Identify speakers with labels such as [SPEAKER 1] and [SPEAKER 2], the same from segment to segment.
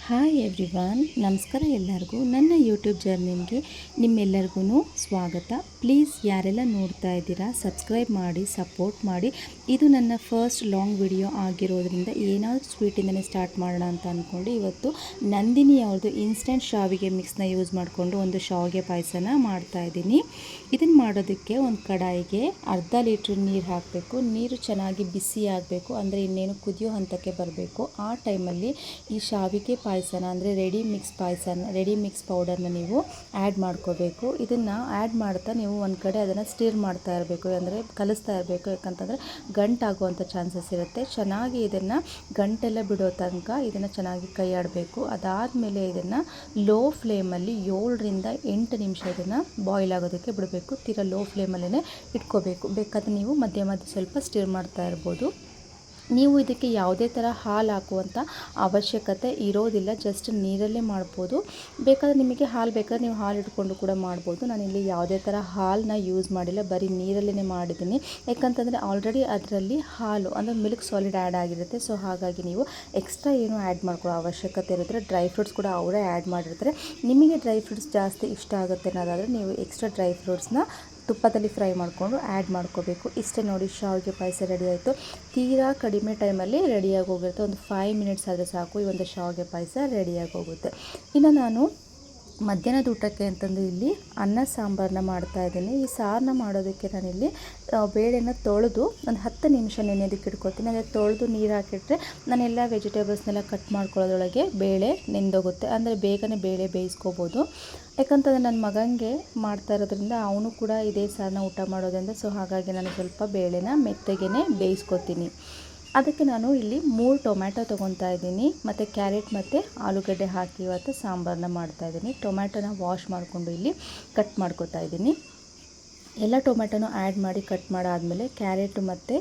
[SPEAKER 1] Hi everyone, ನಮಸ್ಕಾರ ಎಲ್ಲರಿಗೂ. ನನ್ನ ಯೂಟ್ಯೂಬ್ ಜರ್ನಿಗೆ ನಿಮ್ಮೆಲ್ಲರಿಗೂ ಸ್ವಾಗತ. ಪ್ಲೀಸ್ ಯಾರೆಲ್ಲ ನೋಡ್ತಾ ಇದ್ದೀರಾ ಸಬ್ಸ್ಕ್ರೈಬ್ ಮಾಡಿ, ಸಪೋರ್ಟ್ ಮಾಡಿ. ಇದು ನನ್ನ ಫಸ್ಟ್ ಲಾಂಗ್ ವಿಡಿಯೋ ಆಗಿರೋದ್ರಿಂದ ಏನಾದರೂ ಸ್ವೀಟಿಂದನೇ ಸ್ಟಾರ್ಟ್ ಮಾಡೋಣ ಅಂತ ಅಂದ್ಕೊಂಡು ಇವತ್ತು ನಂದಿನಿ ಅವ್ರದ್ದು ಇನ್ಸ್ಟೆಂಟ್ ಶಾವಿಗೆ ಮಿಕ್ಸ್ನ ಯೂಸ್ ಮಾಡಿಕೊಂಡು ಒಂದು ಶಾವಿಗೆ ಪಾಯಸನ ಮಾಡ್ತಾಯಿದ್ದೀನಿ. ಇದನ್ನು ಮಾಡೋದಕ್ಕೆ ಒಂದು ಕಡಾಯಿಗೆ ಅರ್ಧ ಲೀಟ್ರ್ ನೀರು ಹಾಕಬೇಕು. ನೀರು ಚೆನ್ನಾಗಿ ಬಿಸಿ ಆಗಬೇಕು, ಅಂದರೆ ಇನ್ನೇನು ಕುದಿಯೋ ಹಂತಕ್ಕೆ ಬರಬೇಕು. ಆ ಟೈಮಲ್ಲಿ ಈ ಶಾವಿಗೆ ಪಾಯಸನ ಅಂದರೆ ರೆಡಿ ಮಿಕ್ಸ್ ಪೌಡರ್ನ ನೀವು ಆ್ಯಡ್ ಮಾಡ್ಕೋಬೇಕು. ಇದನ್ನು ಆ್ಯಡ್ ಮಾಡ್ತಾ ನೀವು ಒಂದು ಕಡೆ ಅದನ್ನು ಸ್ಟಿರ್ ಮಾಡ್ತಾ ಇರಬೇಕು, ಅಂದರೆ ಕಲಿಸ್ತಾ ಇರಬೇಕು. ಯಾಕಂತಂದರೆ ಗಂಟಾಗುವಂಥ ಚಾನ್ಸಸ್ ಇರುತ್ತೆ. ಚೆನ್ನಾಗಿ ಇದನ್ನು ಗಂಟೆಲ್ಲ ಬಿಡೋ ತನಕ ಇದನ್ನು ಚೆನ್ನಾಗಿ ಕೈ ಆಡಬೇಕು. ಅದಾದಮೇಲೆ ಇದನ್ನು ಲೋ ಫ್ಲೇಮಲ್ಲಿ 7ರಿಂದ 8 ನಿಮಿಷ ಇದನ್ನು ಬಾಯ್ಲ್ ಆಗೋದಕ್ಕೆ ಬಿಡಬೇಕು. ತೀರಾ ಲೋ ಫ್ಲೇಮಲ್ಲೇ ಇಟ್ಕೋಬೇಕು. ಬೇಕಾದರೆ ನೀವು ಮಧ್ಯೆ ಸ್ವಲ್ಪ ಸ್ಟಿರ್ ಮಾಡ್ತಾ ಇರ್ಬೋದು. ನೀವು ಇದಕ್ಕೆ ಯಾವುದೇ ಥರ ಹಾಲು ಹಾಕುವಂಥ ಅವಶ್ಯಕತೆ ಇರೋದಿಲ್ಲ, ಜಸ್ಟ್ ನೀರಲ್ಲೇ ಮಾಡ್ಬೋದು. ಬೇಕಾದರೆ ನಿಮಗೆ ಹಾಲು ಬೇಕಾದ್ರೆ ನೀವು ಹಾಲು ಇಟ್ಕೊಂಡು ಕೂಡ ಮಾಡ್ಬೋದು. ನಾನಿಲ್ಲಿ ಯಾವುದೇ ಥರ ಹಾಲನ್ನ ಯೂಸ್ ಮಾಡಿಲ್ಲ, ಬರೀ ನೀರಲ್ಲೇ ಮಾಡಿದ್ದೀನಿ. ಯಾಕಂತಂದರೆ ಆಲ್ರೆಡಿ ಅದರಲ್ಲಿ ಹಾಲು ಅಂದರೆ ಮಿಲ್ಕ್ ಸಾಲಿಡ್ ಆ್ಯಡ್ ಆಗಿರುತ್ತೆ. ಸೊ ಹಾಗಾಗಿ ನೀವು ಎಕ್ಸ್ಟ್ರಾ ಏನು ಆ್ಯಡ್ ಮಾಡ್ಕೊಳ್ಳೋ ಅವಶ್ಯಕತೆ ಇರುತ್ತೆ. ಡ್ರೈ ಫ್ರೂಟ್ಸ್ ಕೂಡ ಅವರೇ ಆ್ಯಡ್ ಮಾಡಿರ್ತಾರೆ. ನಿಮಗೆ ಡ್ರೈ ಫ್ರೂಟ್ಸ್ ಜಾಸ್ತಿ ಇಷ್ಟ ಆಗುತ್ತೆ ಅನ್ನೋದಾದರೆ ನೀವು ಎಕ್ಸ್ಟ್ರಾ ಡ್ರೈ ಫ್ರೂಟ್ಸ್ನ ತುಪ್ಪದಲ್ಲಿ ಫ್ರೈ ಮಾಡಿಕೊಂಡು ಆ್ಯಡ್ ಮಾಡ್ಕೋಬೇಕು. ಇಷ್ಟೇ ನೋಡಿ, ಶಾವಿಗೆ ಪಾಯಸ ರೆಡಿ ಆಯಿತು. ತೀರಾ ಕಡಿಮೆ ಟೈಮಲ್ಲಿ ರೆಡಿಯಾಗಿ ಹೋಗಿರುತ್ತೆ. ಒಂದು 5 ಮಿನಿಟ್ಸ್ ಆದರೆ ಸಾಕು, ಈ ಒಂದು ಶಾವಿಗೆ ಪಾಯಸ ರೆಡಿಯಾಗಿ ಹೋಗುತ್ತೆ. ಇನ್ನು ನಾನು ಮಧ್ಯಾಹ್ನದ ಊಟಕ್ಕೆ ಅಂತಂದು ಇಲ್ಲಿ ಅನ್ನ ಸಾಂಬಾರನ್ನ ಮಾಡ್ತಾಯಿದ್ದೀನಿ. ಈ ಸಾರನ್ನ ಮಾಡೋದಕ್ಕೆ ನಾನಿಲ್ಲಿ ಬೇಳೆನ ತೊಳೆದು ಒಂದು 10 ನಿಮಿಷ ನೆನೆಯೋದಕ್ಕೆ ಇಟ್ಕೊತೀನಿ. ಅದೇ ತೊಳೆದು ನೀರು ಹಾಕಿಟ್ರೆ ನಾನೆಲ್ಲ ವೆಜಿಟೇಬಲ್ಸ್ನೆಲ್ಲ ಕಟ್ ಮಾಡ್ಕೊಳ್ಳೋದ್ರೊಳಗೆ ಬೇಳೆ ನೆಂದೋಗುತ್ತೆ, ಅಂದರೆ ಬೇಗನೆ ಬೇಳೆ ಬೇಯಿಸ್ಕೋಬೋದು. ಯಾಕಂತಂದರೆ ನನ್ನ ಮಗನಿಗೆ ಮಾಡ್ತಾ ಇರೋದ್ರಿಂದ ಅವನು ಕೂಡ ಇದೇ ಸಾರನ್ನ ಊಟ ಮಾಡೋದ್ರಿಂದ, ಸೊ ಹಾಗಾಗಿ ನಾನು ಸ್ವಲ್ಪ ಬೇಳೆನ ಮೆತ್ತಗೆ ಬೇಯಿಸ್ಕೊತೀನಿ. ಅದಕ್ಕೆ ನಾನು ಇಲ್ಲಿ 3 ಟೊಮ್ಯಾಟೊ ತೊಗೊತಾ ಇದ್ದೀನಿ, ಮತ್ತು ಕ್ಯಾರೆಟ್ ಮತ್ತು ಆಲೂಗಡ್ಡೆ ಹಾಕಿ ಇವತ್ತು ಸಾಂಬಾರನ್ನ ಮಾಡ್ತಾಯಿದ್ದೀನಿ. ಟೊಮ್ಯಾಟೊನ ವಾಶ್ ಮಾಡಿಕೊಂಡು ಇಲ್ಲಿ ಕಟ್ ಮಾಡ್ಕೊತಾ ಇದ್ದೀನಿ. ಎಲ್ಲ ಟೊಮ್ಯಾಟೊನೂ ಆ್ಯಡ್ ಮಾಡಿ ಕಟ್ ಮಾಡಾದಮೇಲೆ ಕ್ಯಾರೆಟು ಮತ್ತು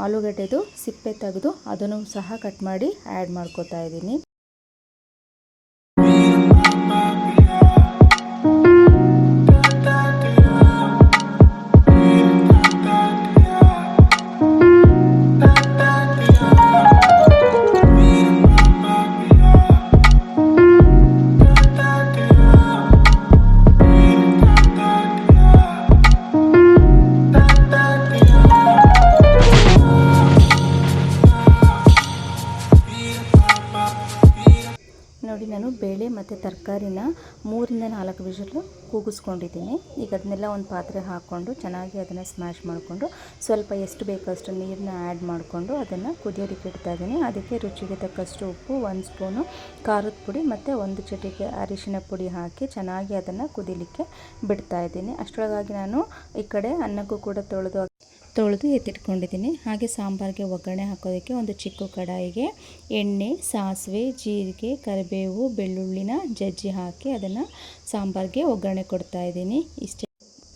[SPEAKER 1] ಆಲೂಗಡ್ಡೆದು ಸಿಪ್ಪೆ ತೆಗೆದು ಅದನ್ನು ಸಹ ಕಟ್ ಮಾಡಿ ಆ್ಯಡ್ ಮಾಡ್ಕೊತಾ ಇದ್ದೀನಿ. ನೋಡಿ, ನಾನು ಬೇಳೆ ಮತ್ತು ತರಕಾರಿನ 3ರಿಂದ 4 ವಿಷಲು ಕೂಗಿಸ್ಕೊಂಡಿದ್ದೀನಿ. ಈಗ ಅದನ್ನೆಲ್ಲ ಒಂದು ಪಾತ್ರೆ ಹಾಕ್ಕೊಂಡು ಚೆನ್ನಾಗಿ ಅದನ್ನು ಸ್ಮ್ಯಾಶ್ ಮಾಡಿಕೊಂಡು ಸ್ವಲ್ಪ ಎಷ್ಟು ಬೇಕಷ್ಟು ನೀರನ್ನ ಆ್ಯಡ್ ಮಾಡಿಕೊಂಡು ಅದನ್ನು ಕುದಿಯೋದಕ್ಕೆ ಇಡ್ತಾಯಿದ್ದೀನಿ. ಅದಕ್ಕೆ ರುಚಿಗೆ ತಕ್ಕಷ್ಟು ಉಪ್ಪು, 1 ಸ್ಪೂನು ಖಾರದ ಪುಡಿ ಮತ್ತು 1 ಚಿಟಿಕೆ ಅರಿಶಿನ ಪುಡಿ ಹಾಕಿ ಚೆನ್ನಾಗಿ ಅದನ್ನು ಕುದಿಲಿಕ್ಕೆ ಬಿಡ್ತಾಯಿದ್ದೀನಿ. ಅಷ್ಟರೊಳಗಾಗಿ ನಾನು ಈ ಕಡೆ ಅನ್ನಕ್ಕೂ ಕೂಡ ತೊಳೆದು ಎತ್ತಿಟ್ಕೊಂಡಿದ್ದೀನಿ. ಹಾಗೆ ಸಾಂಬಾರಿಗೆ ಒಗ್ಗರಣೆ ಹಾಕೋದಕ್ಕೆ ಒಂದು ಚಿಕ್ಕ ಕಡಾಯಿಗೆ ಎಣ್ಣೆ, ಸಾಸಿವೆ, ಜೀರಿಗೆ, ಕರಿಬೇವು, ಬೆಳ್ಳುಳ್ಳಿನ ಜಜ್ಜಿ ಹಾಕಿ ಅದನ್ನು ಸಾಂಬಾರಿಗೆ ಒಗ್ಗರಣೆ ಕೊಡ್ತಾಯಿದ್ದೀನಿ. ಇಷ್ಟೇ.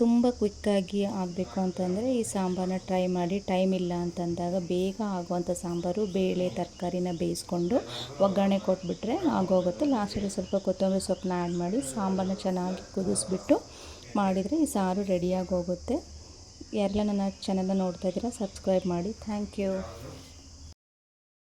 [SPEAKER 1] ತುಂಬ ಕ್ವಿಕ್ಕಾಗಿ ಆಗಬೇಕು ಅಂತಂದರೆ ಈ ಸಾಂಬಾರನ್ನ ಟ್ರೈ ಮಾಡಿ. ಟೈಮ್ ಇಲ್ಲ ಅಂತಂದಾಗ ಬೇಗ ಆಗುವಂಥ ಸಾಂಬಾರು, ಬೇಳೆ ತರಕಾರಿನ ಬೇಯಿಸ್ಕೊಂಡು ಒಗ್ಗರಣೆ ಕೊಟ್ಬಿಟ್ರೆ ಆಗೋಗುತ್ತೆ. ಲಾಸ್ಟಲ್ಲಿ ಸ್ವಲ್ಪ ಕೊತ್ತಂಬರಿ ಸೊಪ್ಪನ್ನ ಆ್ಯಡ್ ಮಾಡಿ ಸಾಂಬಾರನ್ನ ಚೆನ್ನಾಗಿ ಕುದಿಸ್ಬಿಟ್ಟು ಮಾಡಿದರೆ ಈ ಸಾರು ರೆಡಿಯಾಗಿ ಹೋಗುತ್ತೆ. ಯಾರೆಲ್ಲ ನನ್ನ ಚಾನಲ್ನ ನೋಡ್ತಾ ಇದ್ದೀರಾ ಸಬ್ಸ್ಕ್ರೈಬ್ ಮಾಡಿ. Thank you.